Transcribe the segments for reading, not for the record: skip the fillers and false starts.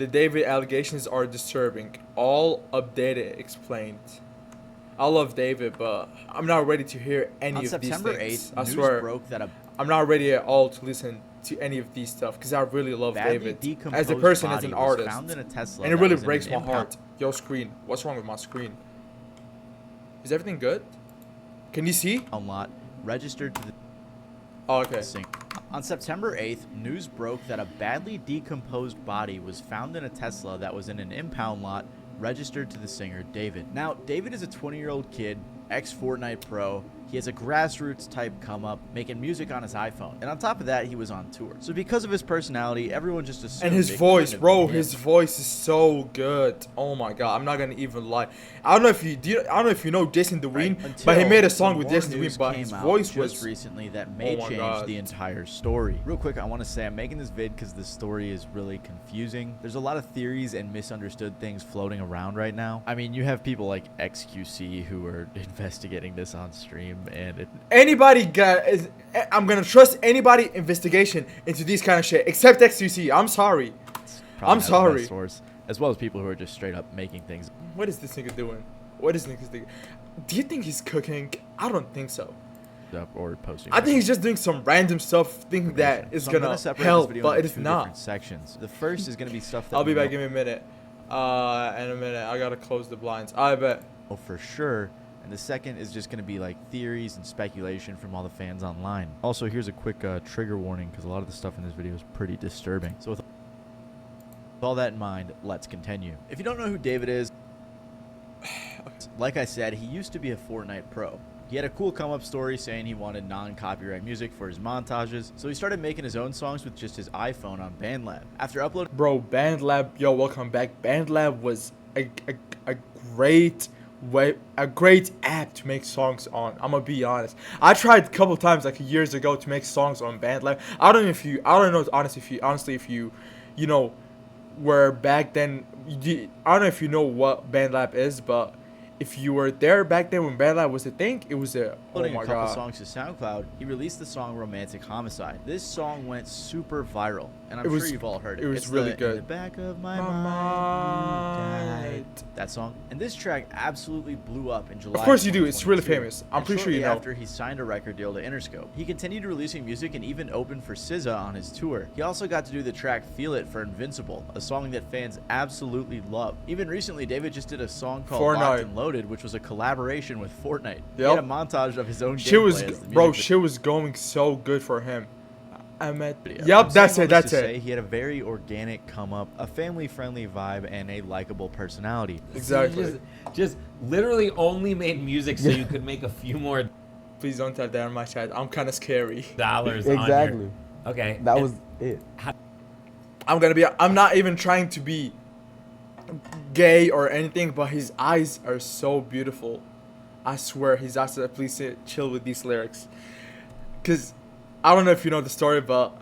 The David allegations are disturbing. All updated explained. I love David, but I'm not ready to hear any On of September these things. 8th, I news swear, broke that a I'm not ready at all to listen to any of these stuff because I really love badly David as a decomposed person, as body an was artist, found in a Tesla and it that really was in breaks an my impound. heart. Yo, screen, what's wrong with my screen? Is everything good? Can you see? Lot registered to the Oh, okay. singer. On September 8th, news broke that a badly decomposed body was found in a Tesla that was in an impound lot registered to the singer David. Now, David is a 20-year-old kid, ex-Fortnite pro. He has a grassroots type come up, making music on his iPhone. And on top of that, he was on tour. So because of his personality, everyone just assumed. And his voice, bro, his voice is so good. Oh my god, I'm not gonna even lie. I don't know if you know Jason Derulo, Right. but he made a song with More Jason news Derulo, but came his out voice just was recently that may my change God. the entire story. Real quick, I want to say I'm making this vid because the story is really confusing. There's a lot of theories and misunderstood things floating around right now. I mean, you have people like XQC who are investigating this on stream, and I'm gonna trust anybody investigation into these kind of shit except XUC. I'm sorry. probably I'm not the sorry. best source, as well as people who are just straight up making things. What is this nigga doing? What is nigga doing? Do you think he's cooking? I don't think so. Up or posting. I think he's just doing some random stuff, thinking that is So I'm gonna separate help, this video but into it is two not. different sections. The first is gonna be stuff that I'll be we back. know Give me a minute. In a minute, I gotta close the blinds. I bet. for sure. And the second is just going to be like theories and speculation from all the fans online. Also, here's a quick trigger warning because a lot of the stuff in this video is pretty disturbing. So with all that in mind, let's continue. If you don't know who David is, like I said, he used to be a Fortnite pro. He had a cool come-up story saying he wanted non-copyright music for his montages, so he started making his own songs with just his iPhone on BandLab. After uploading... Bro, BandLab, yo, welcome back. BandLab was a great app to make songs on. I'm gonna be honest. I tried a couple times like years ago to make songs on BandLab. I don't know honestly if you know where back then. I don't know if you know what BandLab is, but if you were there back then when BandLab was a thing, it was a uploading a couple songs to SoundCloud, he released the song Romantic Homicide. This song went super viral, and I'm sure you've all heard it. It was really good. In the back of my mind, you died. That song. And this track absolutely blew up in July. Of course you do. It's really 2022. famous. I'm pretty sure you know. After he signed a record deal to Interscope, he continued releasing music and even opened for SZA on his tour. He also got to do the track Feel It for Invincible, a song that fans absolutely love. Even recently, David just did a song called Locked and Loaded, which was a collaboration with Fortnite. He had a montage of his own gameplay. Shit was going so good for him. Yep, that's it. He had a very organic come up, a family-friendly vibe, and a likable personality. Exactly. So just literally only made music so you could make a few more Please don't type that in my chat. I'm kind of scary. dollars. Exactly. On your... Okay. That was it. I'm not even trying to be gay or anything, but his eyes are so beautiful. I swear, his eyes are. Please chill with these lyrics, cause I don't know if you know the story, but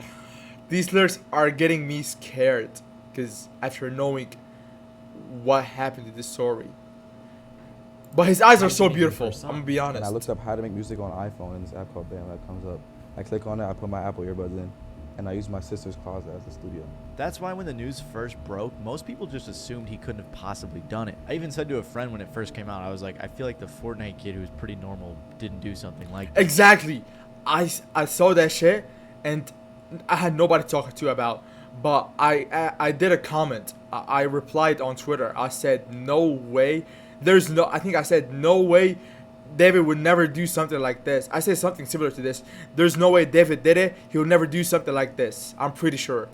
these lyrics are getting me scared. Cause after knowing what happened to this story, but his eyes are so beautiful. I'm gonna be honest. And I looked up how to make music on iPhone, and this app called BandLab comes up. I click on it, I put my Apple earbuds in, and I use my sister's closet as a studio. That's why when the news first broke, most people just assumed he couldn't have possibly done it. I even said to a friend when it first came out, I was like, I feel like the Fortnite kid who's pretty normal didn't do something like that. Exactly. I saw that shit, and I had nobody to talk to about. But I did a comment. I replied on Twitter. I said, no way. I think I said, no way David would never do something like this. I said something similar to this. There's no way David did it. He would never do something like this. I'm pretty sure.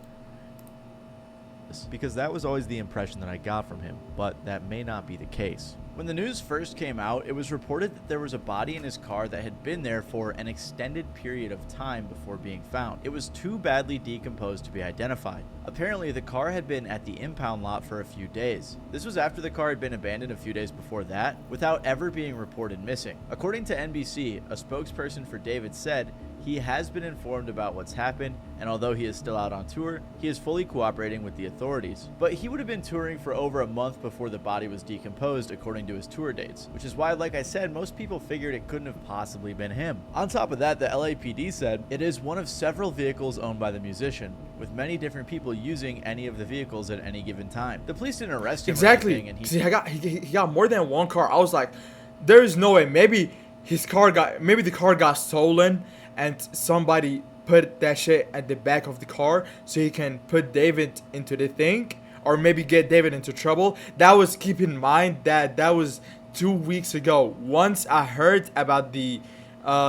Because that was always the impression that I got from him, but that may not be the case. When the news first came out, it was reported that there was a body in his car that had been there for an extended period of time before being found. It was too badly decomposed to be identified. Apparently, the car had been at the impound lot for a few days. This was after the car had been abandoned a few days before that, without ever being reported missing. According to NBC, a spokesperson for David said He has been informed about what's happened, and although he is still out on tour, he is fully cooperating with the authorities. But he would have been touring for over a month before the body was decomposed according to his tour dates, which is why, like I said, most people figured it couldn't have possibly been him. On top of that, the LAPD said it is one of several vehicles owned by the musician, with many different people using any of the vehicles at any given time. The police didn't arrest him Exactly. or anything, and he got more than one car. I was like, there's no way. Maybe the car got stolen and somebody put that shit at the back of the car so he can put David into the thing, or maybe get David into trouble. That was, keep in mind that was 2 weeks ago. Once I heard about the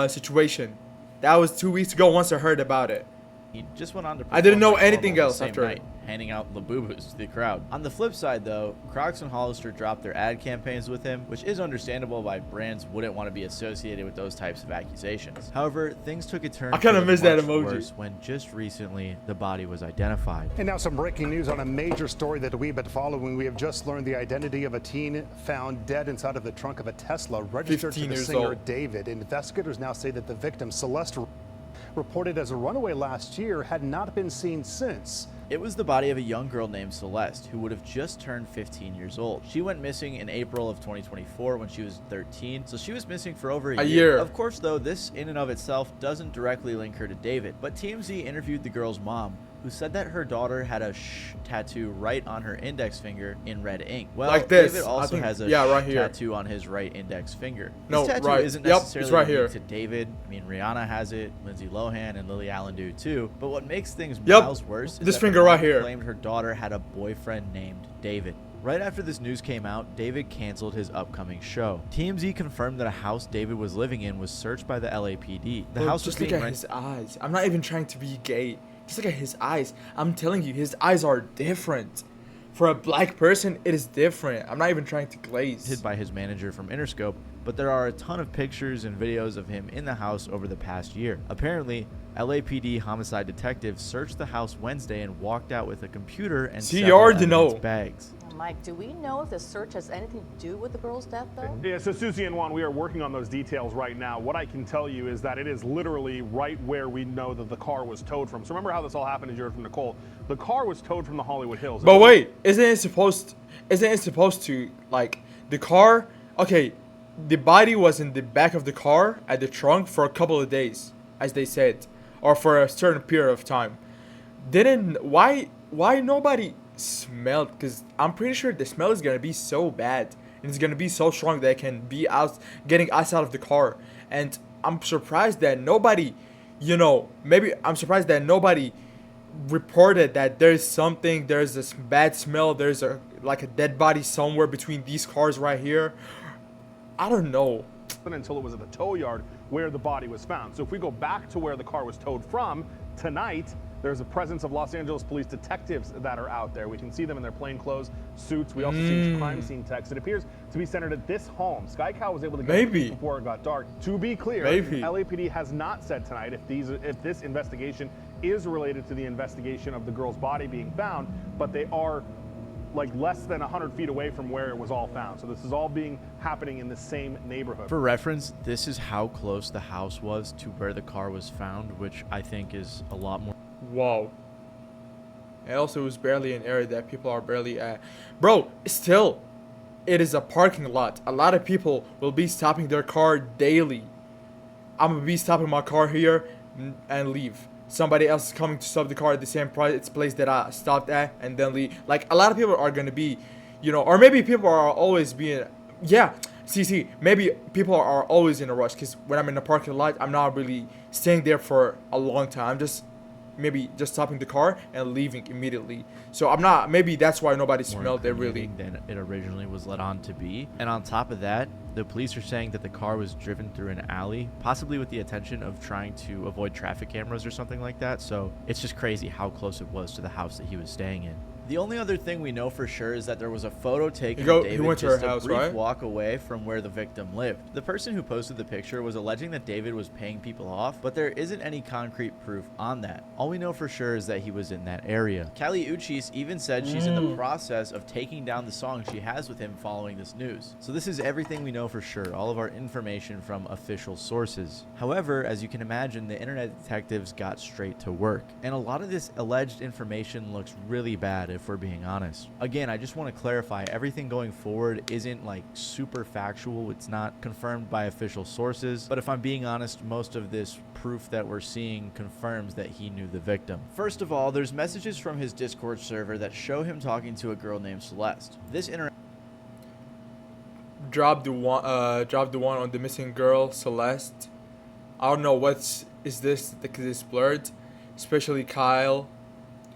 situation, that was 2 weeks ago. Once I heard about it, he just went on to I didn't perform know like anything normal the else same after night, handing out Labubus to the crowd. On the flip side, though, Crocs and Hollister dropped their ad campaigns with him, which is understandable why brands wouldn't want to be associated with those types of accusations. However, things took a turn. I kinda for the miss that much emoji. worse when just recently the body was identified. And now some breaking news on a major story that we've been following. We have just learned the identity of a teen found dead inside of the trunk of a Tesla registered to 15 the years singer old. David. Investigators now say that the victim, Celeste, reported as a runaway last year, had not been seen since. It was the body of a young girl named Celeste, who would have just turned 15 years old. She went missing in April of 2024 when she was 13, so she was missing for over a year. Of course, though, this in and of itself doesn't directly link her to David, but TMZ interviewed the girl's mom, who said that her daughter had a "sh" tattoo right on her index finger in red ink. Well, like this. David also I think, has a yeah, "sh" right here. tattoo on his right index finger. No, This tattoo right. isn't Yep, it's necessarily right unique here. to David. I mean, Rihanna has it, Lindsay Lohan and Lily Allen do too. But what makes things Yep, miles worse is this that finger the right mom here. claimed her daughter had a boyfriend named David. Right after this news came out, David canceled his upcoming show. TMZ confirmed that a house David was living in was searched by the LAPD. The Bro, house was just look being at rented. his eyes. I'm not even trying to be gay. Just look at his eyes. I'm telling you, his eyes are different. For a black person, it is different. I'm not even trying to glaze. By his manager from Interscope, but there are a ton of pictures and videos of him in the house over the past year. Apparently, LAPD homicide detectives searched the house Wednesday and walked out with a computer and See, you several already evidence know. bags. Mike, do we know if the search has anything to do with the girl's death, though? Yeah, so Susie and Juan, we are working on those details right now. What I can tell you is that it is literally right where we know that the car was towed from. So remember how this all happened, as you heard from Nicole. The car was towed from the Hollywood Hills. But wait, isn't it supposed to, like, the car? Okay, the body was in the back of the car at the trunk for a couple of days, as they said, or for a certain period of time. Why nobody smelled? Because I'm pretty sure the smell is gonna be so bad and it's gonna be so strong that it can be getting us out of the car. And I'm surprised that nobody, I'm surprised that nobody reported that there's this bad smell, there's a dead body somewhere between these cars right here. I don't know. Until it was at the tow yard where the body was found. So if we go back to where the car was towed from tonight, there's a presence of Los Angeles police detectives that are out there. We can see them in their plainclothes suits. We also see crime scene techs. It appears to be centered at this home. Sky Cow was able to get it before it got dark. To be clear, LAPD has not said tonight if this investigation is related to the investigation of the girl's body being found, but they are like less than 100 feet away from where it was all found. So this is all happening in the same neighborhood. For reference, this is how close the house was to where the car was found, which I think is a lot more. Wow. And also, it was barely an area that people are barely at. Bro, still, it is a parking lot. A lot of people will be stopping their car daily. I'm gonna be stopping my car here and leave. Somebody else is coming to stop the car at the same place that I stopped at and then leave. Like, a lot of people are gonna be, or maybe people are always being, maybe people are always in a rush, because when I'm in the parking lot, I'm not really staying there for a long time. I'm just stopping the car and leaving immediately. So I'm not, maybe that's why nobody smelled it really. Than it originally was let on to be. And on top of that, the police are saying that the car was driven through an alley, possibly with the intention of trying to avoid traffic cameras or something like that. So it's just crazy how close it was to the house that he was staying in. The only other thing we know for sure is that there was a photo taken He of David went to just her a house, brief right? walk away from where the victim lived. The person who posted the picture was alleging that David was paying people off, but there isn't any concrete proof on that. All we know for sure is that he was in that area. Callie Uchis even said she's in the process of taking down the song she has with him following this news. So this is everything we know for sure, all of our information from official sources. However, as you can imagine, the internet detectives got straight to work, and a lot of this alleged information looks really bad if we're being honest. Again, I just want to clarify, everything going forward isn't like super factual, it's not confirmed by official sources, but if I'm being honest, most of this proof that we're seeing confirms that he knew the victim. First of all, there's messages from his Discord server that show him talking to a girl named Celeste. This Drop the one on the missing girl, Celeste. I don't know is this because it's blurred, especially Kyle.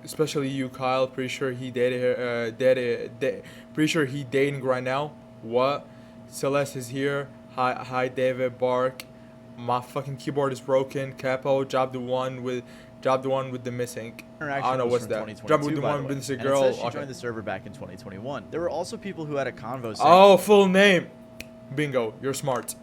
Especially you, Kyle. Pretty sure he dated her. Pretty sure he dating right now. What? Celeste is here. Hi, David. Bark. My fucking keyboard is broken. Capo. Drop the one with the missing. I don't know what's that. Drop with the one with the girl. And it says she joined the server back in 2021. There were also people who had a convo saying, Oh, full name. Bingo. You're smart.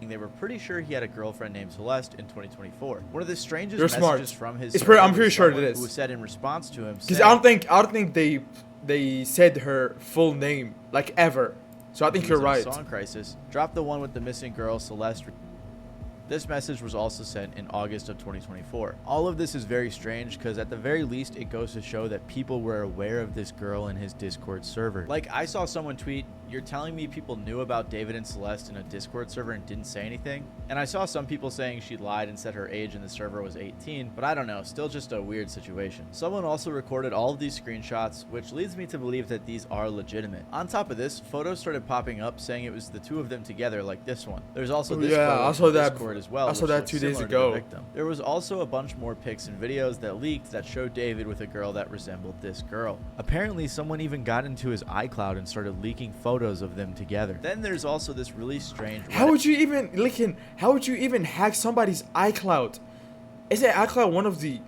they were pretty sure he had a girlfriend named Celeste in 2024. One of the strangest You're messages smart. from his I'm pretty sure it is. who said in response to him, Because I don't think they said her full name like ever. So I think you're right. Song crisis. Drop the one with the missing girl Celeste. This message was also sent in August of 2024. All of this is very strange because at the very least it goes to show that people were aware of this girl in his Discord server. Like, I saw someone tweet, "You're telling me people knew about David and Celeste in a Discord server and didn't say anything?" And I saw some people saying she lied and said her age in the server was 18, but I don't know, still just a weird situation. Someone also recorded all of these screenshots, which leads me to believe that these are legitimate. On top of this, photos started popping up saying it was the two of them together, like this one. There's also this photo I saw from that. Discord as well. I saw that 2 days ago. There was also a bunch more pics and videos that leaked that showed David with a girl that resembled this girl. Apparently, someone even got into his iCloud and started leaking photos of them together. Then there's also this really strange... How would you even hack somebody's iCloud? Isn't iCloud one of the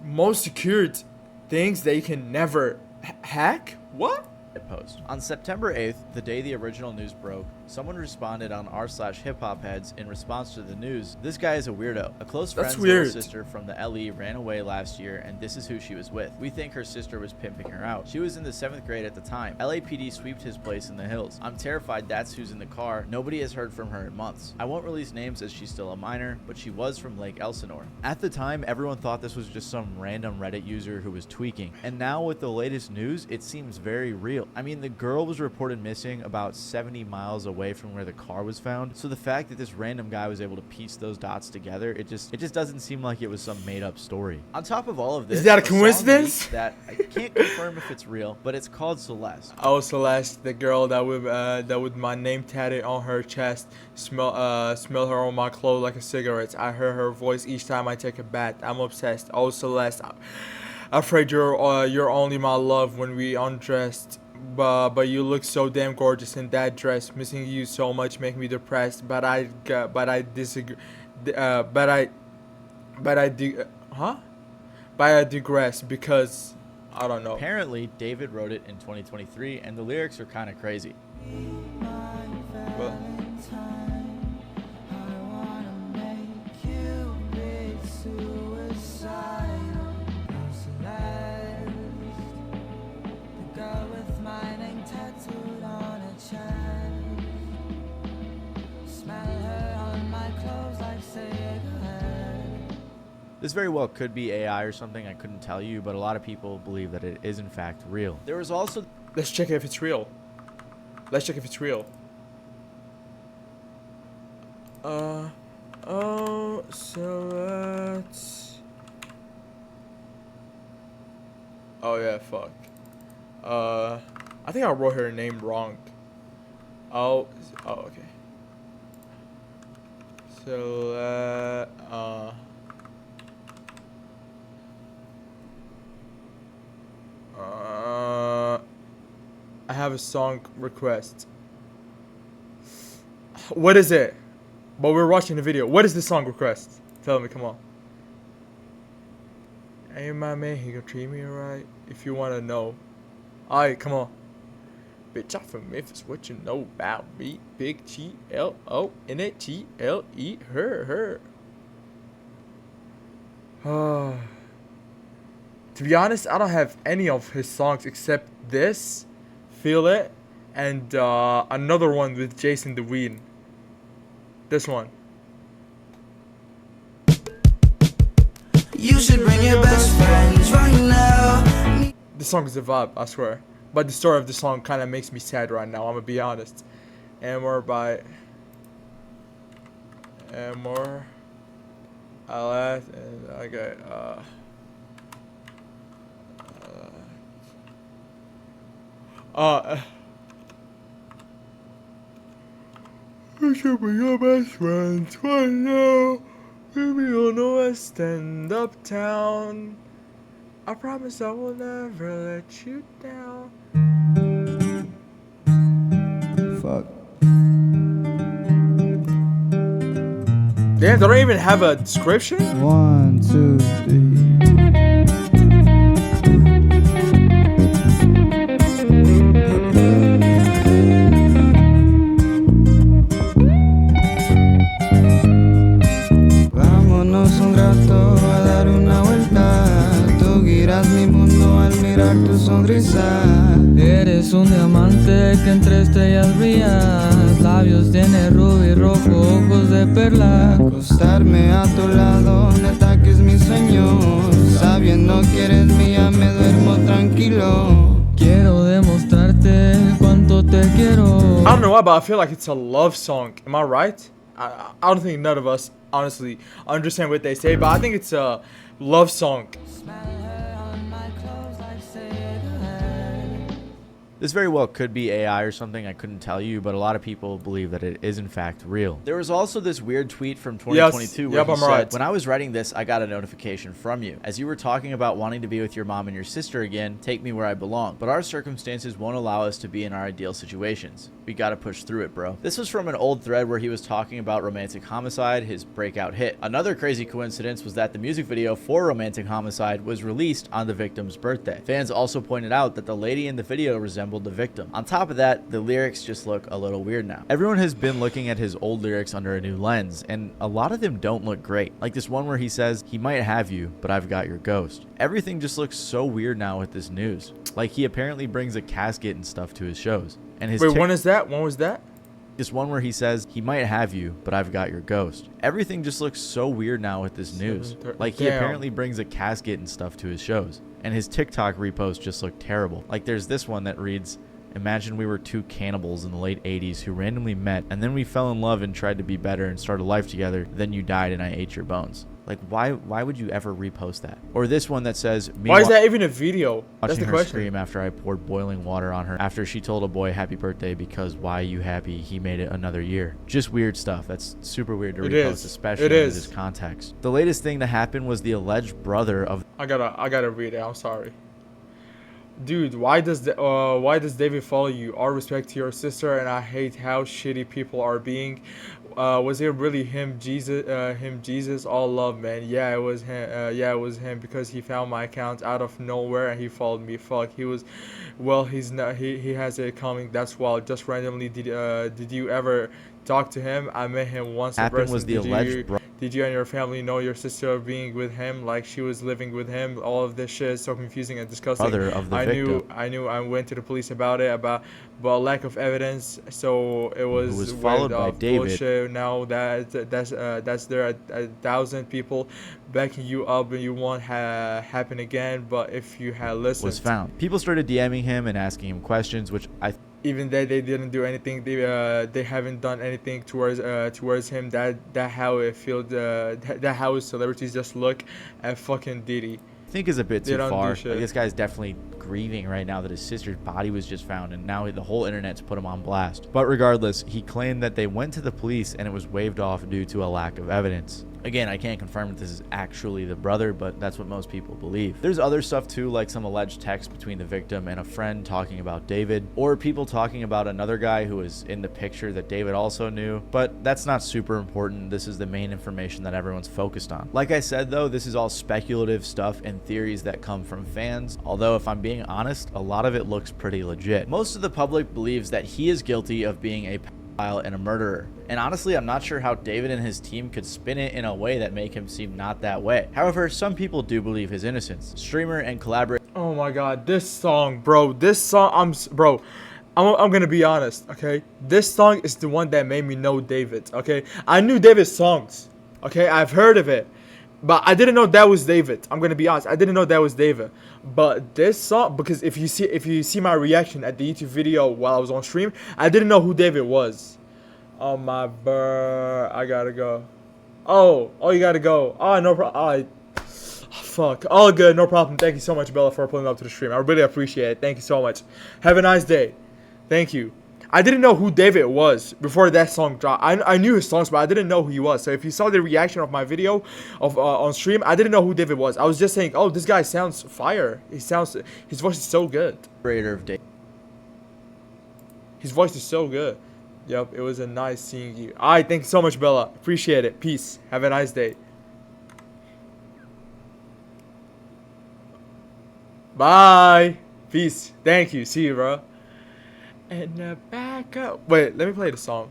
most secured things that you can never hack? What? Post. On September 8th, the day the original news broke, someone responded on r/hiphopheads in response to the news. This guy is a weirdo. A close friend's little sister from the LE ran away last year, and this is who she was with. We think her sister was pimping her out. She was in the 7th grade at the time. LAPD sweeped his place in the hills. I'm terrified that's who's in the car. Nobody has heard from her in months. I won't release names as she's still a minor, but she was from Lake Elsinore. At the time, everyone thought this was just some random Reddit user who was tweaking. And now with the latest news, it seems very real. I mean, the girl was reported missing about 70 miles away from where the car was found. So the fact that this random guy was able to piece those dots together, it just doesn't seem like it was some made up story. On top of all of this, is that a coincidence? That I can't confirm if it's real, but it's called Celeste. Oh, Celeste, the girl that with my name tatted on her chest, smell her on my clothes like a cigarette. I hear her voice each time I take a bath. I'm obsessed. Oh, Celeste, I'm afraid you're only my love when we undressed. But you look so damn gorgeous in that dress. Missing you so much make me depressed. But I disagree. But I digress because I don't know. Apparently, David wrote it in 2023, and the lyrics are kind of crazy. Well, This very well could be AI or something, I couldn't tell you, but a lot of people believe that it is in fact real. There was also... let's check if it's real. Oh, so let's... oh yeah, fuck. I think I wrote her name wrong. Oh, okay. So, I have a song request. What is it? But we're watching the video. What is the song request? Tell me, come on. Ain't my man, he gonna treat me right. If you wanna know. Alright, come on. Bitch, I'm from Memphis. What you know about me? Big G-L-O-N-A-T-L-E. Her. To be honest, I don't have any of his songs except this, Feel It, and another one with Jason DeWeen. This one. You should bring your best friends right now. The song is a vibe, I swear. But the story of the song kind of makes me sad right now, I'm gonna be honest. Amor by Amor. I laughed and I got you should be your best friends right now. Maybe you'll know I stand uptown. I promise I will never let you down. Fuck. Damn, they don't even have a description? 1, 2, 3. Vámonos un rato a dar una vuelta. Tú guiarás mi mundo al mirar tu sonrisa. Eres un diamante que entre estrellas brillas. Labios tiene rubí rojo, ojos de perla. Acostarme a tu lado, neta que es mi sueño. Sabiendo que eres mía, me duermo tranquilo. Quiero demostrarte cuánto te quiero. I don't know why, but I feel like it's a love song. Am I right? I don't think none of us honestly understand what they say, but I think it's a love song. This very well could be AI or something, I couldn't tell you, but a lot of people believe that it is in fact real. There was also this weird tweet from 2022 where he said, when I was writing this, I got a notification from you. As you were talking about wanting to be with your mom and your sister again, take me where I belong. But our circumstances won't allow us to be in our ideal situations. We gotta push through it, bro. This was from an old thread where he was talking about Romantic Homicide, his breakout hit. Another crazy coincidence was that the music video for Romantic Homicide was released on the victim's birthday. Fans also pointed out that the lady in the video resembled the victim. On top of that, the lyrics just look a little weird now. Everyone has been looking at his old lyrics under a new lens, and a lot of them don't look great. Like this one where he says, he might have you, but I've got your ghost. Everything just looks so weird now with this news. Like he apparently brings a casket and stuff to his shows. And his Wait, when is that? When was that? This one where he says, he might have you, but I've got your ghost. Everything just looks so weird now with this news. Like he apparently brings a casket and stuff to his shows. And his TikTok reposts just look terrible. Like there's this one that reads, imagine we were two cannibals in the late 80s who randomly met and then we fell in love and tried to be better and start a life together. Then you died and I ate your bones. Like why would you ever repost that? Or this one that says, why is that even a video? That's the her question. Scream after I poured boiling water on her after she told a boy happy birthday because why you happy he made it another year. Just weird stuff. That's super weird to repost, especially in this context. The latest thing to happen was the alleged brother of I gotta read it. I'm sorry. Dude, why does David follow you? All respect to your sister, and I hate how shitty people are being. Was it really him, Jesus? All love, man. Yeah, it was him. Yeah, it was him because he found my account out of nowhere and he followed me. Fuck, he was. Well, he's not. He has it coming. That's wild. Just randomly, did you ever talk to him? I met him once. Happened was the alleged. Did you and your family know your sister being with him, like she was living with him? All of this shit is so confusing and disgusting. Brother of the victim. I knew. I went to the police about it, but lack of evidence. So it was followed by David. Bullshit. Now that's there are 1,000 people backing you up, and you won't happen again. But if you had listened, was found. People started DMing him and asking him questions, which even that they didn't do anything. They haven't done anything towards him. That how it feels. That how celebrities just look at fucking Diddy. I think is a bit too far. Like, this guy's definitely grieving right now that his sister's body was just found, and now the whole internet's put him on blast. But regardless, he claimed that they went to the police and it was waived off due to a lack of evidence. Again, I can't confirm that this is actually the brother, but that's what most people believe. There's other stuff too, like some alleged text between the victim and a friend talking about David, or people talking about another guy who was in the picture that David also knew, but that's not super important. This is the main information that everyone's focused on. Like I said though, this is all speculative stuff and theories that come from fans, although if I'm being honest, a lot of it looks pretty legit. Most of the public believes that he is guilty of being a pedophile and a murderer. And honestly, I'm not sure how David and his team could spin it in a way that make him seem not that way. However, some people do believe his innocence. Streamer and collaborator. Oh my god, this song, bro. This song, I'm gonna be honest, okay? This song is the one that made me know David, okay? I knew David's songs, okay? I've heard of it, but I didn't know that was David. I'm gonna be honest, I didn't know that was David. But this song, because if you see my reaction at the YouTube video while I was on stream, I didn't know who David was. Oh my bird, I gotta go. Oh, you gotta go. Oh, no problem. Fuck. All good, no problem. Thank you so much, Bella, for pulling up to the stream. I really appreciate it. Thank you so much. Have a nice day. Thank you. I didn't know who David was before that song dropped. I knew his songs, but I didn't know who he was. So if you saw the reaction of my video on stream, I didn't know who David was. I was just saying, oh, this guy sounds fire. His voice is so good. His voice is so good. Yep, it was a nice seeing you. Alright, thank you so much, Bella. Appreciate it. Peace. Have a nice day. Bye. Peace. Thank you. See you, bro. And back up. Wait, let me play the song.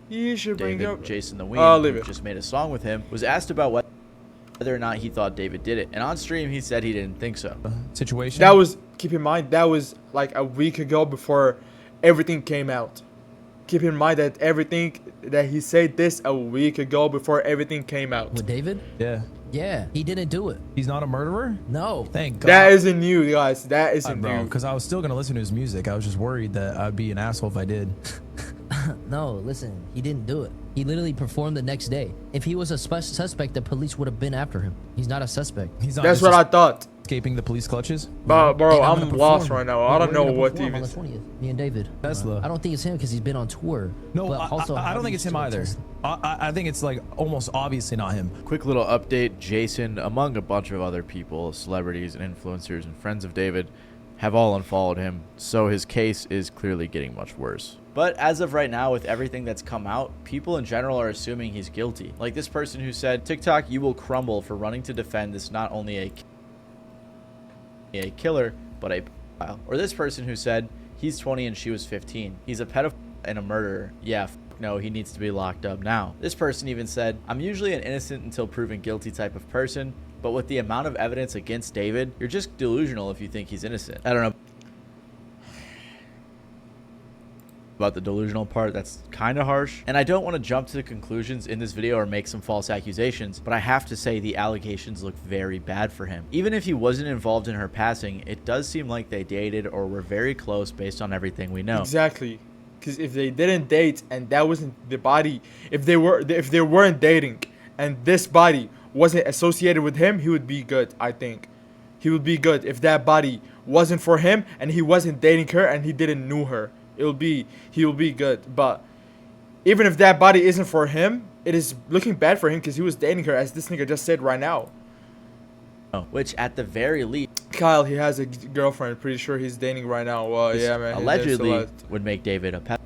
You should bring David up Jason the Oh, Ween, leave who it. just made a song with him, was asked about whether or not he thought David did it. And on stream, he said he didn't think so. Situation. That was, keep in mind, that was like a week ago before everything came out. Keep in mind that he said this a week ago before everything came out. With David? Yeah. Yeah, he didn't do it. He's not a murderer? No. Thank God. That isn't new, guys. That isn't bro, new. because I was still going to listen to his music. I was just worried that I'd be an asshole if I did. No, listen, he didn't do it. He literally performed the next day. If he was a suspect, the police would have been after him. He's not a suspect. He's not. That's what I thought. Escaping the police clutches? But bro, And I'm lost right now. I don't know what to on even the say. 20th, me and David. Tesla. I don't think it's him because he's been on tour. No, But also, I how don't do think you it's him still either. Tesla? I think it's like almost obviously not him. Quick little update. Jason, among a bunch of other people, celebrities and influencers and friends of David, have all unfollowed him, so his case is clearly getting much worse. But as of right now, with everything that's come out, people in general are assuming he's guilty. Like this person who said, TikTok, you will crumble for running to defend this not only a killer, but a pedophile. Or this person who said, he's 20 and she was 15. He's a pedophile and a murderer. Yeah, no, he needs to be locked up now. This person even said, I'm usually an innocent until proven guilty type of person, but with the amount of evidence against David, you're just delusional if you think he's innocent. I don't know about the delusional part. That's kind of harsh. And I don't want to jump to conclusions in this video or make some false accusations, but I have to say the allegations look very bad for him. Even if he wasn't involved in her passing, it does seem like they dated or were very close based on everything we know. Exactly. Because if they didn't date and that wasn't the body, if they weren't dating and this body wasn't associated with him, he would be good. I think he would be good if that body wasn't for him and he wasn't dating her and he didn't know her. He will be good. But even if that body isn't for him, it is looking bad for him because he was dating her, as this nigga just said right now. Which at the very least, Kyle, he has a girlfriend. Pretty sure he's dating right now. Well, yeah, man. allegedly would make David a pedophile.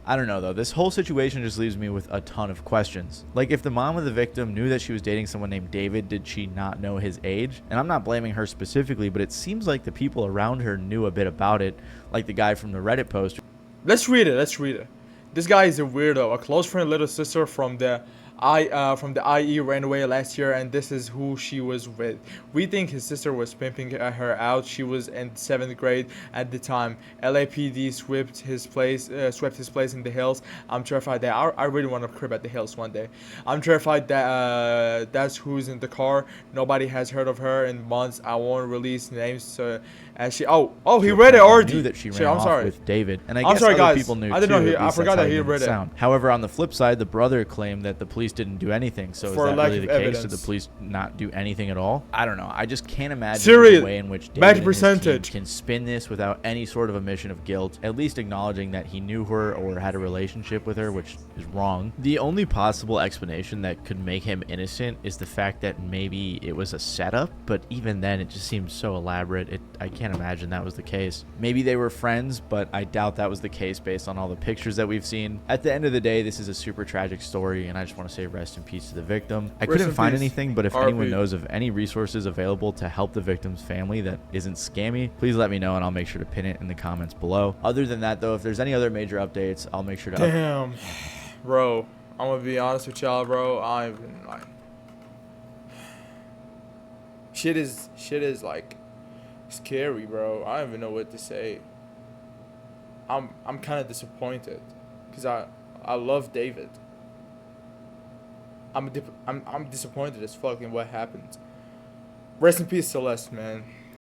I don't know though. This whole situation just leaves me with a ton of questions. Like, if the mom of the victim knew that she was dating someone named David, did she not know his age? And I'm not blaming her specifically, but it seems like the people around her knew a bit about it, like the guy from the Reddit post. Let's read it. This guy is a weirdo. A close friend, little sister from the IE ran away last year, and this is who she was with. We think his sister was pimping her out. She was in 7th grade at the time. LAPD swept his place in the hills. I'm terrified that I really want to crib at the hills one day. I'm terrified that that's who's in the car. Nobody has heard of her in months. I won't release names. So as she he read it already. Knew that she ran Shit, I'm off sorry. with David, and I I'm guess sorry, other guys. people knew I didn't too. know At I least forgot that's how that he humans read it. sound. However, on the flip side, the brother claimed that the police police didn't do anything. So is For that lack really of the case? Did evidence. the police not do anything at all? I don't know. I just can't imagine Siri, the way in which David match and his team percentage. can spin this without any sort of admission of guilt, at least acknowledging that he knew her or had a relationship with her, which is wrong. The only possible explanation that could make him innocent is the fact that maybe it was a setup, but even then it just seems so elaborate. I can't imagine that was the case. Maybe they were friends, but I doubt that was the case based on all the pictures that we've seen. At the end of the day, this is a super tragic story, and I just want to say rest in peace to the victim. I couldn't in find peace. anything, but if RIP. anyone knows of any resources available to help the victim's family that isn't scammy, please let me know and I'll make sure to pin it in the comments below. Other than that though, if there's any other major updates, I'll make sure to Damn, bro. I'm gonna be honest with y'all, bro. I even like shit is like scary, bro. I don't even know what to say. I'm kind of disappointed because I love David. I'm disappointed as fuck in what happened. Rest in peace, Celeste, man.